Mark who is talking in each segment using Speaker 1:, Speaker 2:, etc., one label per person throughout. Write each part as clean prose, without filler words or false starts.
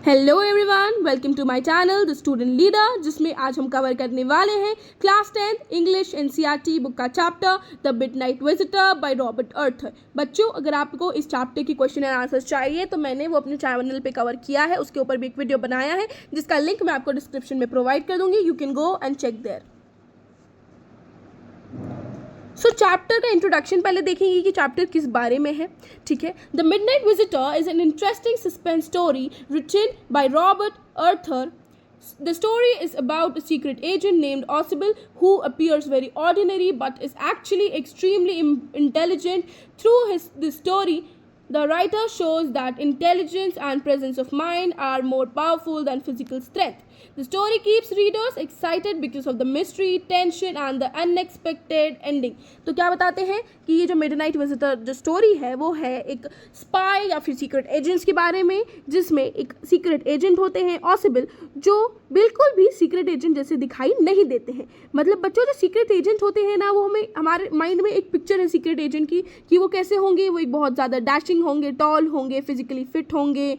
Speaker 1: Hello everyone, welcome to my channel the student leader, जिसमें आज हम कवर करने वाले हैं क्लास 10 इंग्लिश एनसीईआरटी बुक का chapter the midnight visitor by Robert Arthur. बच्चों, अगर आपको इस चैप्टर की क्वेश्चन एंड आंसर्स चाहिए तो मैंने वो अपने चैनल पे कवर किया है, उसके ऊपर भी एक वीडियो बनाया है जिसका लिंक मैं आपको डिस्क्रिप्शन में प्रोवाइड कर दूंगी। You can go and check there. So chapter का इंट्रोडक्शन पहले देखेंगे कि चैप्टर किस बारे में है। ठीक है, the midnight visitor is an interesting suspense story written by Robert Arthur. The story is about a secret agent named Ausable who appears very ordinary but is actually extremely intelligent. Through this story, the writer shows that intelligence and presence of mind are more powerful than physical strength. The story keeps readers excited because of the mystery, tension and the unexpected ending. तो क्या बताते हैं कि ये जो midnight visitor जो story है वो है एक स्पाई या फिर सीक्रेट एजेंट्स के बारे में, जिसमें एक सीक्रेट एजेंट होते हैं ऑसिबल, जो बिल्कुल भी सीक्रेट एजेंट जैसे दिखाई नहीं देते हैं। मतलब बच्चों, जो सीक्रेट एजेंट होते हैं ना, वो हमें हमारे माइंड में एक पिक्चर है सीक्रेट एजेंट की कि वो कैसे होंगे। वो एक बहुत ज़्यादा डैशिंग होंगे, टॉल होंगे, फिजिकली फिट होंगे,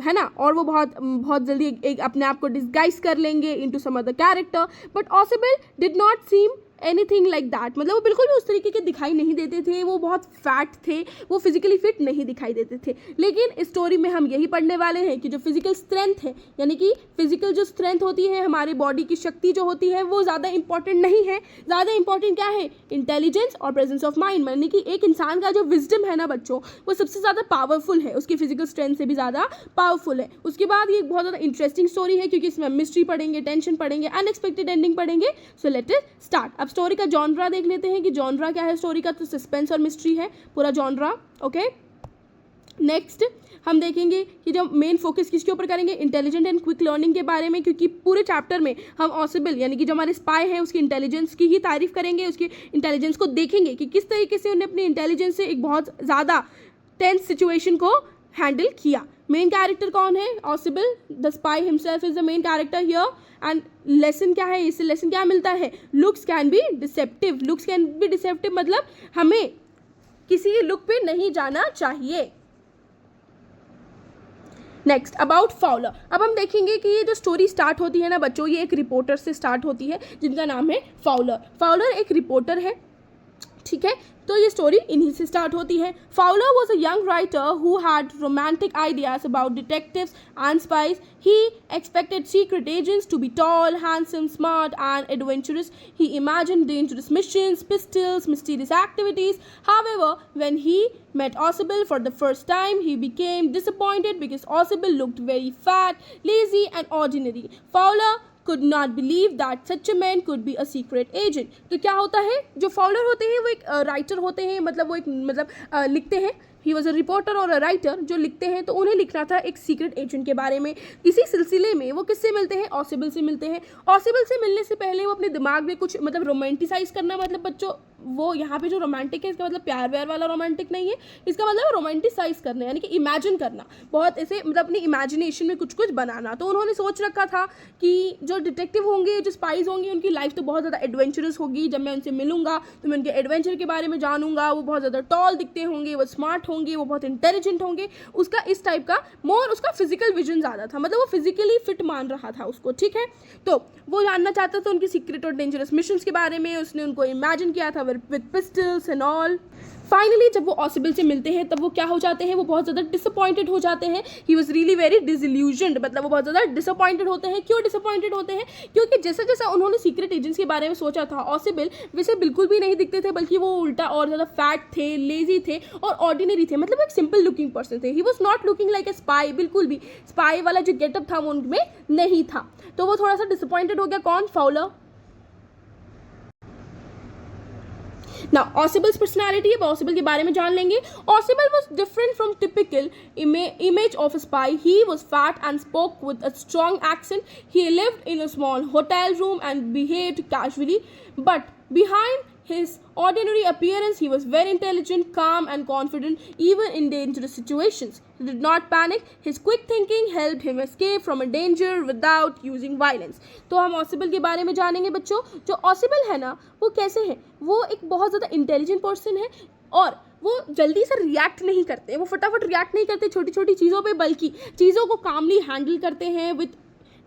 Speaker 1: है ना, और वो बहुत जल्दी एक अपने आप को डिस्गाइज कर लेंगे into some other character. But Ausable did not seem anything like that. मतलब वो बिल्कुल भी उस तरीके के दिखाई नहीं देते थे, वो बहुत फैट थे, वो फिजिकली फिट नहीं दिखाई देते थे। लेकिन इस स्टोरी में हम यही पढ़ने वाले हैं कि जो फिजिकल स्ट्रेंथ है, यानी कि फिजिकल जो स्ट्रेंथ होती है, हमारे बॉडी की शक्ति जो होती है, वो ज़्यादा इंपॉर्टेंट नहीं है। ज़्यादा इंपॉर्टेंट क्या है? इंटेलिजेंस और प्रेजेंस ऑफ माइंड। यानी कि एक इंसान का जो विजडम है ना बच्चों, वो सबसे ज़्यादा पावरफुल है, उसकी फिजिकल स्ट्रेंथ से भी ज़्यादा पावरफुल है। उसके बाद ये एक बहुत ज़्यादा इंटरेस्टिंग स्टोरी है क्योंकि इसमें मिस्ट्री पढ़ेंगे, टेंशन पढ़ेंगे, अनएक्सपेक्टेड एंडिंग पढ़ेंगे। So let us start. अब स्टोरी का जॉनरा देख लेते हैं कि जॉनरा क्या है स्टोरी का। तो सस्पेंस और मिस्ट्री है पूरा जॉनरा। ओके, नेक्स्ट हम देखेंगे कि जो मेन फोकस किसके ऊपर करेंगे, इंटेलिजेंट एंड क्विक लर्निंग के बारे में, क्योंकि पूरे चैप्टर में हम ऑसिबल यानी कि जो हमारे स्पाई हैं उसकी इंटेलिजेंस की ही तारीफ करेंगे, उसकी इंटेलिजेंस को देखेंगे कि किस तरीके से उन्हें अपनी इंटेलिजेंस से एक बहुत ज़्यादा टेंस सिचुएशन को हैंडल किया। मेन कैरेक्टर कौन है? ऑसिबल, the spy himself is the main character here. And lesson क्या है, इससे लेसन क्या मिलता है? Looks can be deceptive. Looks can be deceptive मतलब हमें किसी लुक पे नहीं जाना चाहिए। Next about Fowler. अब हम देखेंगे कि ये जो स्टोरी स्टार्ट होती है ना बच्चों, ये एक रिपोर्टर से स्टार्ट होती है जिनका नाम है फाउलर। फाउलर एक रिपोर्टर है, ठीक है, तो ये स्टोरी इन्हीं से स्टार्ट होती है। Fowler was a young writer who had romantic ideas about detectives and spies. He expected secret agents to be tall, handsome, smart and adventurous. He imagined dangerous missions, pistols, mysterious activities. However, when he met Ausable for the first time, he became disappointed because Ausable looked very fat, lazy and ordinary. Fowler could not believe that such a man could be a secret agent. तो क्या होता है, जो follower होते हैं वो एक writer होते हैं, मतलब वो एक लिखते हैं। ही वॉज अ रिपोर्टर और अ राइटर जो लिखते हैं, तो उन्हें लिखना था एक सीक्रेट एजेंट के बारे में। इसी सिलसिले में वो किससे मिलते हैं? ऑसिबल से मिलते हैं। ऑसिबल से मिलने से पहले वो अपने दिमाग में कुछ रोमांटिसाइज करना, मतलब बच्चों वो यहाँ पे जो रोमांटिक है इसका मतलब प्यार व्यार वाला रोमांटिक नहीं है, इसका मतलब रोमांटिसाइज करना यानी कि इमेजिन करना, बहुत ऐसे अपनी इमेजिनेशन में कुछ कुछ बनाना। तो उन्होंने सोच रखा था कि जो डिटेक्टिव होंगे, जो स्पाइज होंगे, उनकी लाइफ तो बहुत ज़्यादा एडवेंचरस होगी। जब मैं उनसे मिलूंगा तो मैं उनके एडवेंचर के बारे में जानूंगा। वो बहुत ज़्यादा टॉल दिखते होंगे, वो स्मार्ट होंगे, वो बहुत इंटेलिजेंट होंगे। उसका इस टाइप का मोर उसका फिजिकल विजन ज़्यादा था, मतलब वो फिजिकली फिट मान रहा था उसको, ठीक है। तो वो जानना चाहता था उनकी सीक्रेट और डेंजरस मिशंस के बारे में। उसने उनको इमेजिन किया था with pistols and all. Finally जब वो ऑसिबल से मिलते हैं तब वो क्या हो जाते हैं, वो बहुत ज़्यादा डिसअपॉइंटेड हो जाते हैं। He was really very disillusioned, मतलब वो बहुत ज़्यादा डिसअपॉइंटेड होते हैं। क्यों डिसअपॉइंटेड होते हैं? क्योंकि जैसा जैसा उन्होंने सीक्रेट एजेंट्स के बारे में सोचा था, ऑसिबल वैसे बिल्कुल भी नहीं दिखते थे, बल्कि वो उल्टा और ज़्यादा फैट थे, लेजी थे और ऑर्डिनरी थे, मतलब एक सिंपल लुकिंग पर्सन थे। He was not looking like a spy, बिल्कुल भी स्पाई वाला जो गेटअप था वो उनमें नहीं था। तो वो थोड़ा सा डिसअपॉइंटेड हो गया। कौन? फाउलर। Now, Ausible's personality, अब Ausable के बारे में जान लेंगे। Ausable was different from typical image of a spy. He was fat and spoke with a strong accent. He lived in a small hotel room and behaved casually. But behind his ordinary appearance, he was very intelligent, calm and confident, even in dangerous situations. He did not panic. His quick thinking helped him escape from a danger without using violence. तो हम ऑसिबल के बारे में जानेंगे बच्चों। जो ऑसिबल है ना, वो कैसे है? वो एक बहुत ज़्यादा इंटेलिजेंट पर्सन है और वो जल्दी से रिएक्ट नहीं करते, वो फटाफट रिएक्ट नहीं करते छोटी छोटी चीज़ों पे, बल्कि चीज़ों को कामली हैंडल करते हैं विथ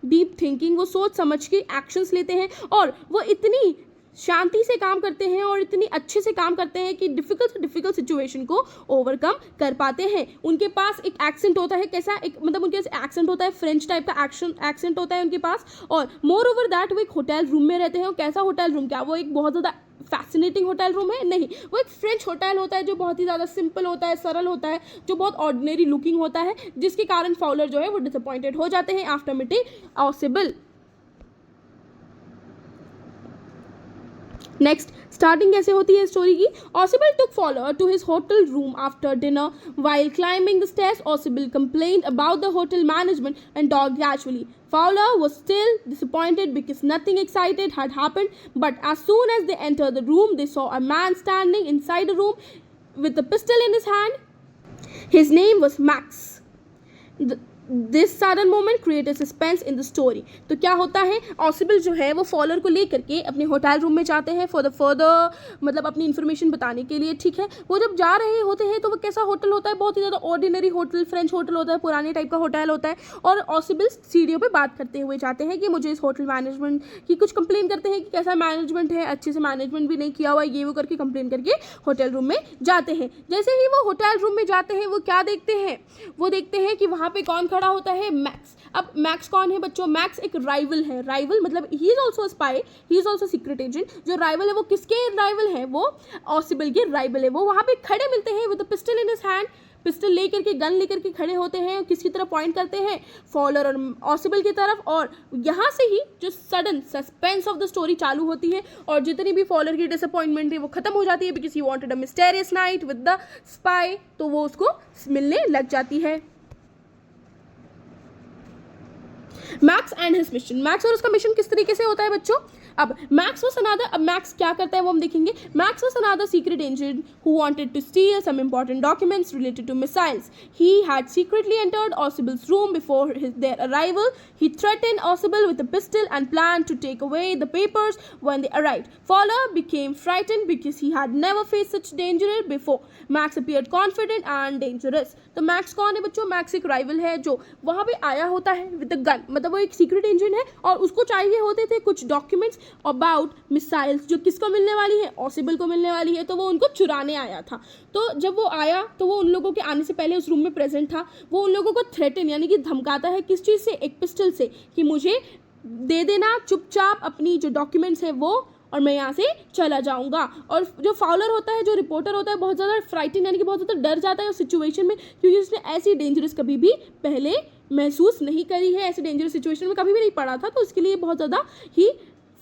Speaker 1: डीप थिंकिंग। वो सोच समझ के एक्शंस लेते हैं और वो इतनी शांति से काम करते हैं और इतनी अच्छे से काम करते हैं कि डिफ़िकल्ट सिचुएशन को ओवरकम कर पाते हैं। उनके पास एक एक्सेंट होता है, कैसा एक मतलब उनके एक्सेंट होता है, फ्रेंच टाइप का एक्सेंट होता है उनके पास। और मोर ओवर दैट वो एक होटल रूम में रहते हैं। और कैसा होटल रूम, क्या वो एक बहुत ज़्यादा फैसिनेटिंग होटल रूम है? नहीं, वो एक फ्रेंच होटल होता है जो बहुत ही ज़्यादा सिंपल होता है, सरल होता है, जो बहुत ऑर्डिनरी लुकिंग होता है, जिसके कारण फॉलोअर जो है वो डिसअपॉइंटेड हो जाते हैं after meeting Ausable. Next starting कैसे होती है स्टोरी की? Ausable took Fowler to his hotel room after dinner. While climbing the stairs, Ausable complained about the hotel management and talked casually. Fowler was still disappointed because nothing exciting had happened, but as soon as they entered the room, they saw a man standing inside the room with a pistol in his hand. His name was Max. This sudden moment created suspense in the story. तो क्या होता है, ऑसिबल जो है वो follower को लेकर के अपने होटल रूम में जाते हैं फॉर द फर्दर मतलब अपनी इन्फॉर्मेशन बताने के लिए, ठीक है। वो जब जा रहे होते हैं तो वो कैसा होटल होता है, बहुत ही ज़्यादा ऑर्डिनरी होटल, फ्रेंच होटल होता है, पुराने टाइप का होटल होता है। और ऑसिबल सीढ़ियों पे बात करते हुए जाते हैं कि मुझे इस होटल मैनेजमेंट की कुछ कंप्लेन करते हैं कि कैसा मैनेजमेंट है, अच्छे से मैनेजमेंट भी नहीं किया हुआ, ये वो करके कंप्लेन करके होटल रूम में जाते हैं। जैसे ही वो होटल रूम में जाते हैं वो क्या देखते हैं, वो देखते हैं कि वहाँ पे कौन खड़ा होता है, मैक्स। अब मैक्स कौन है बच्चों? मैक्स एक राइवल है। राइवल मतलब he is also spy, he is also secret agent. जो राइवल है वो किसके राइवल है? वो ऑसिबल के राइवल है। वो वहाँ पे खड़े मिलते हैं with pistol in his hand, pistol लेकर के, गन लेकर के खड़े होते हैं, किसकी तरफ पॉइंट करते हैं? फॉलोअर और ऑसिबल की तरफ। और यहाँ से ही जो sudden suspense of the story चालू होती है और जितनी भी फॉलोअर की डिसअपॉइंटमेंट है वो खत्म हो जाती है, because he wanted a mysterious night with the spy. तो वो उसको मिलने लग जाती है। Max and his mission, max और उसका मिशन किस तरीके से होता है बच्चों? अब मैक्स वाज अनदर, अब मैक्स क्या करता है वो हम देखेंगे। Max was another secret agent who wanted to steal some important documents related to missiles. He had secretly entered Ausable's room before their arrival. He threatened Ossible with a pistol and planned to take away the papers when they arrived. Fowler became frightened because he had never faced such danger before. Max appeared confident and dangerous. तो max कौन है बच्चों? Max एक rival है जो वहाँ पे आया होता है विद द गन, मतलब वो एक सीक्रेट एजेंट है और उसको चाहिए होते थे कुछ डॉक्यूमेंट्स अबाउट मिसाइल्स जो किसको मिलने वाली है? ऑसिबल को मिलने वाली है। तो वो उनको चुराने आया था। तो जब वो आया तो वो उन लोगों के आने से पहले उस रूम में प्रेजेंट था। वो उन लोगों को थ्रेटन यानी कि धमकाता है, किस चीज़ से? एक पिस्टल से, कि मुझे दे देना चुपचाप अपनी जो डॉक्यूमेंट्स है वो, और मैं यहाँ से चला जाऊँगा। और जो फाउलर होता है, जो रिपोर्टर होता है, बहुत ज़्यादा फ्राइटन यानी कि बहुत ज़्यादा डर जाता है उस सिचुएशन में, क्योंकि उसने ऐसी डेंजरस कभी भी पहले महसूस नहीं करी है, ऐसी डेंजरस सिचुएशन में कभी भी नहीं पड़ा था। तो उसके लिए बहुत ज़्यादा ही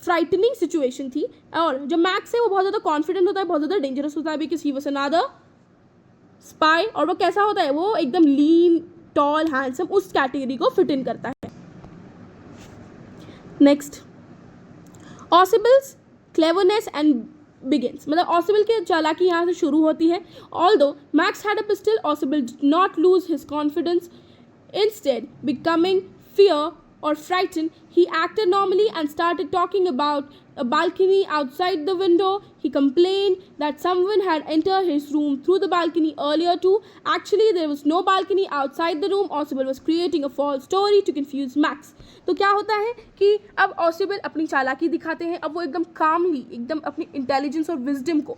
Speaker 1: फ्राइटनिंग सिचुएशन थी। और जो मैक्स है वो बहुत ज़्यादा कॉन्फिडेंट होता है, बहुत ज़्यादा डेंजरस होता है, because he was another spy. और वो कैसा होता है? वो एकदम लीन, टॉल, हैंडसम, उस कैटेगरी को फिट इन करता है। नेक्स्ट, ऑसिबल्स क्लेवरनेस एंड बिगिंस, मतलब ऑसिबल की चालाकी यहाँ से शुरू होती है। Although max had a pistol, ऑसिबल did not lose his confidence. Instead becoming fear or frightened, he acted normally and started talking about a balcony outside the window. He complained that someone had entered his room through the balcony earlier too. Actually, there was no balcony outside the room. Ossible was creating a false story to confuse Max. तो क्या होता है कि अब ऑसिबल अपनी चालाकी दिखाते हैं। अब वो एकदम कामली, एकदम अपनी इंटेलिजेंस और विजडम को,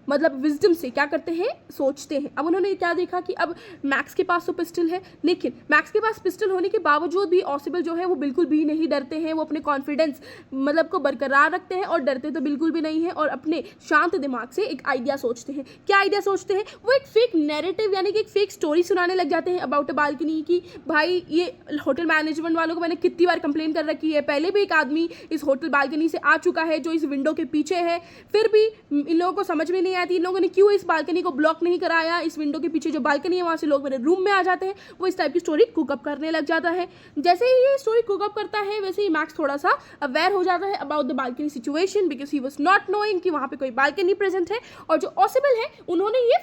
Speaker 1: मतलब विजडम से क्या करते हैं, सोचते हैं। अब उन्होंने क्या देखा कि अब मैक्स के पास तो पिस्टल है, लेकिन मैक्स के पास पिस्टल होने के बावजूद भी ऑसिबल जो है वो बिल्कुल भी नहीं डरते हैं। वो अपने कॉन्फिडेंस मतलब को बरकरार रखते हैं और डरते तो बिल्कुल भी नहीं है, और अपने शांत दिमाग से एक आइडिया सोचते हैं। क्या आइडिया सोचते हैं? वो एक फेक नैरेटिव यानी कि एक फेक स्टोरी सुनाने लग जाते हैं अबाउट अ बालकनी की भाई ये होटल मैनेजमेंट वालों को मैंने कितनी बार कंप्लेन कर रखी है, पहले भी एक आदमी इस होटल बालकनी से आ चुका है जो इस विंडो के पीछे है, फिर भी इन लोगों को समझ में नहीं आती इन लोगों ने क्यों इस बालकनी को ब्लॉक नहीं कराया, इस विंडो के पीछे जो बालकनी है वहाँ से लोग मेरे रूम में आ जाते हैं। वो इस टाइप की स्टोरी कुकअप करने लग जाता है। जैसे ही ये स्टोरी कुकअप करता है वैसे ही मैक्स थोड़ा सा अवेयर हो जाता है about the balcony situation, because he was not knowing कि वहाँ पे कोई बालकनी प्रेजेंट है। और जो ऑसिबल है उन्होंने ये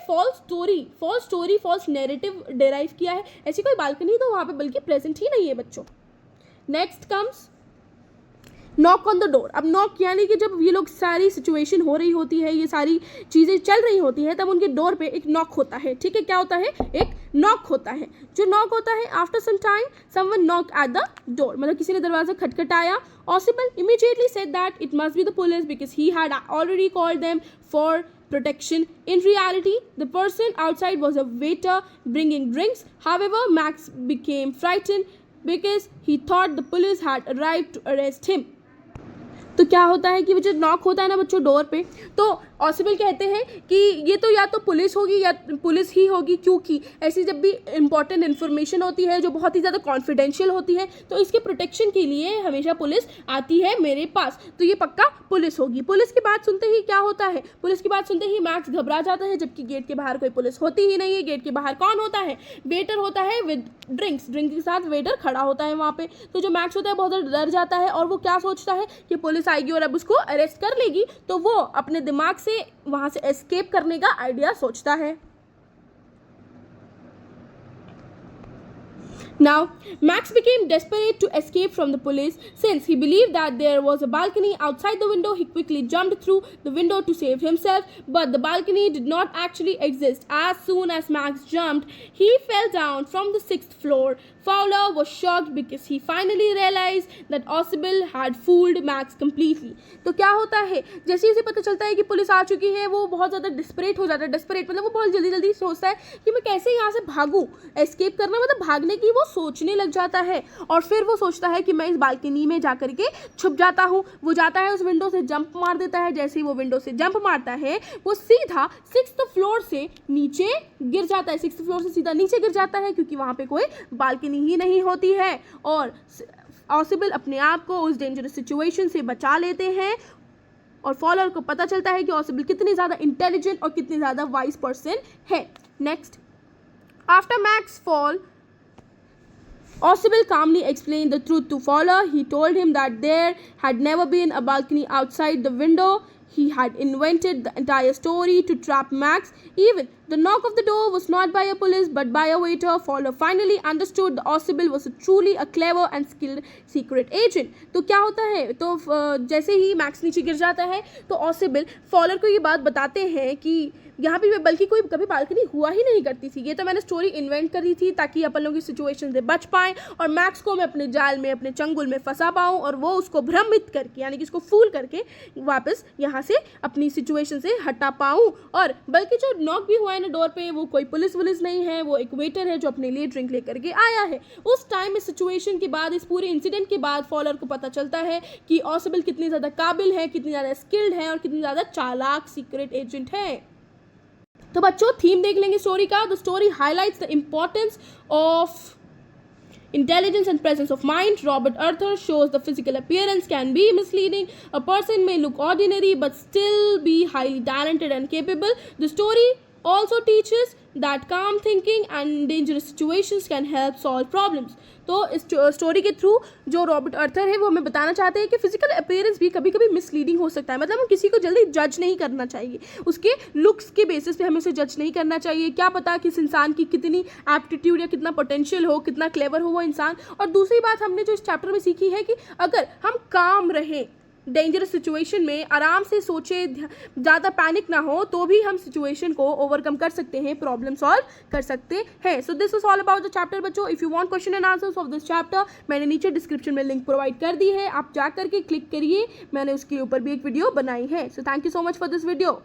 Speaker 1: फॉल्स नैरेटिव डेराइव किया है, ऐसी कोई बालकनी तो वहाँ पे बल्कि प्रेजेंट ही नहीं है बच्चों। Next comes knock on the door. अब नॉक यानी कि जब ये लोग सारी सिचुएशन हो रही होती है, ये सारी चीज़ें चल रही होती है, तब उनके डोर पे एक नॉक होता है, ठीक है। क्या होता है? एक नॉक होता है। जो नॉक होता है, after some time someone knock at the door, मतलब किसी ने दरवाजा खटखटाया। Ausable immediately said that it must be the police because he had already called them for protection. In reality, the person outside was a waiter bringing drinks. However, Max became frightened because he thought the police had arrived to arrest him. तो क्या होता है कि वो जो knock होता है ना बच्चों डोर पे, तो ऑसिबल कहते हैं कि ये तो या तो पुलिस होगी या पुलिस ही होगी, क्योंकि ऐसी जब भी इंपॉर्टेंट इन्फॉर्मेशन होती है जो बहुत ही ज़्यादा कॉन्फिडेंशियल होती है, तो इसके प्रोटेक्शन के लिए हमेशा पुलिस आती है मेरे पास, तो ये पक्का पुलिस होगी। पुलिस की बात सुनते ही क्या होता है? पुलिस की बात सुनते ही मैक्स घबरा जाता है, जबकि गेट के बाहर कोई पुलिस होती ही नहीं है। गेट के बाहर कौन होता है? वेटर होता है विद ड्रिंक्स, ड्रिंक के साथ वेटर खड़ा होता है वहाँ पे। तो जो मैक्स होता है बहुत ज़्यादा डर जाता है और वो क्या सोचता है कि पुलिस आएगी और अब उसको अरेस्ट कर लेगी, तो वो अपने दिमाग से वहां से एस्केप करने का आइडिया सोचता है। Now, Max became desperate to escape from the police. Since he believed that there was a balcony outside the window, he quickly jumped through the window to save himself. But the balcony did not actually exist. As soon as Max jumped, he fell down from the 6th floor. Fowler was shocked because he finally realized that Ausable had fooled Max completely. तो क्या होता है? जैसे ही उसे पता चलता है कि पुलिस आ चुकी है, वो बहुत ज़्यादा डिस्परेट हो जाता है। डिस्परेट मतलब वो बहुत जल्दी जल्दी सोचता है कि मैं कैसे यहाँ से भागूँ। एस्केप करना मतलब भागने की वो सोचने लग जाता है, और फिर वो सोचता है कि मैं इस बालकनी में जा करके छुप जाता हूँ। वो जाता है उस विंडो से जंप मार देता है। जैसे ही वो विंडो से जंप मारता है, वो सीधा 6th फ्लोर से नीचे गिर जाता है। 6th फ्लोर से सीधा नीचे गिर जाता है, क्योंकि वहाँ पे कोई बालकनी ही नहीं होती है। और ऑसिबल अपने आप को उस डेंजरस सिचुएशन से बचा लेते हैं, और फॉलोअर को पता चलता है कि ऑसिबल कितनी ज़्यादा इंटेलिजेंट और कितनी ज़्यादा वाइज पर्सन है। Next, after max fall, Ausable calmly explained the truth to Fowler. He told him that there had never been a balcony outside the window. He had invented the entire story to trap Max. Even the knock of the door was not by a police but by a waiter. Fowler finally understood that Ausable was truly a clever and skilled secret agent. तो क्या होता है? तो जैसे ही max नीचे गिर जाता है, तो ऑसिबल फॉलर को ये बात बताते हैं कि यहाँ पे बल्कि कोई कभी बालकनी हुआ ही नहीं करती थी। ये तो मैंने स्टोरी इन्वेंट करी थी ताकि अपन लोग की सिचुएशन से बच पाएँ और मैक्स को मैं अपने जाल में, अपने चंगुल में फंसा पाऊँ, और वो उसको भ्रमित करके, यानी कि उसको फूल करके वापस यहाँ से अपनी सिचुएशन से हटा पाऊँ। और बल्कि जो नॉक भी हुआ है ना डोर पे, वो कोई पुलिस वुलिस नहीं है, वो एक वेटर है जो अपने लिए ड्रिंक लेकर के आया है। उस टाइम इस सिचुएशन के बाद, इस पूरे इंसिडेंट के बाद फॉलर को पता चलता है कि ऑसिबल कितनी ज़्यादा काबिल है, कितनी ज़्यादा स्किल्ड है और कितनी ज़्यादा चालाक सीक्रेट एजेंट है। तो बच्चों थीम देख लेंगे स्टोरी का। The story highlights the importance of intelligence and presence of mind. Robert Arthur shows the physical appearance can be misleading. A person may look ordinary but still be highly talented and capable. The story also teaches that calm thinking and dangerous situations can help solve problems. तो इस story के through जो Robert अर्थर है वो हमें बताना चाहते हैं कि फिजिकल अपीयरेंस भी कभी कभी मिसलीडिंग हो सकता है। मतलब हम किसी को जल्दी जज नहीं करना चाहिए, उसके लुक्स के बेसिस पे हमें उसे जज नहीं करना चाहिए। क्या पता किस इंसान की कितनी एप्टीट्यूड या कितना पोटेंशियल हो, कितना क्लेवर हो वो इंसान। और दूसरी बात हमने जो इस चैप्टर में सीखी है कि अगर हम काम रहें, डेंजरस सिचुएशन में आराम से सोचे, ज़्यादा पैनिक ना हो, तो भी हम सिचुएशन को ओवरकम कर सकते हैं, प्रॉब्लम सॉल्व कर सकते हैं। So this is all about the chapter बच्चों। If you want question and answers of this chapter, मैंने नीचे डिस्क्रिप्शन में लिंक प्रोवाइड कर दी है, आप जा करके क्लिक करिए, मैंने उसके ऊपर भी एक वीडियो बनाई है। So thank you so much for this video.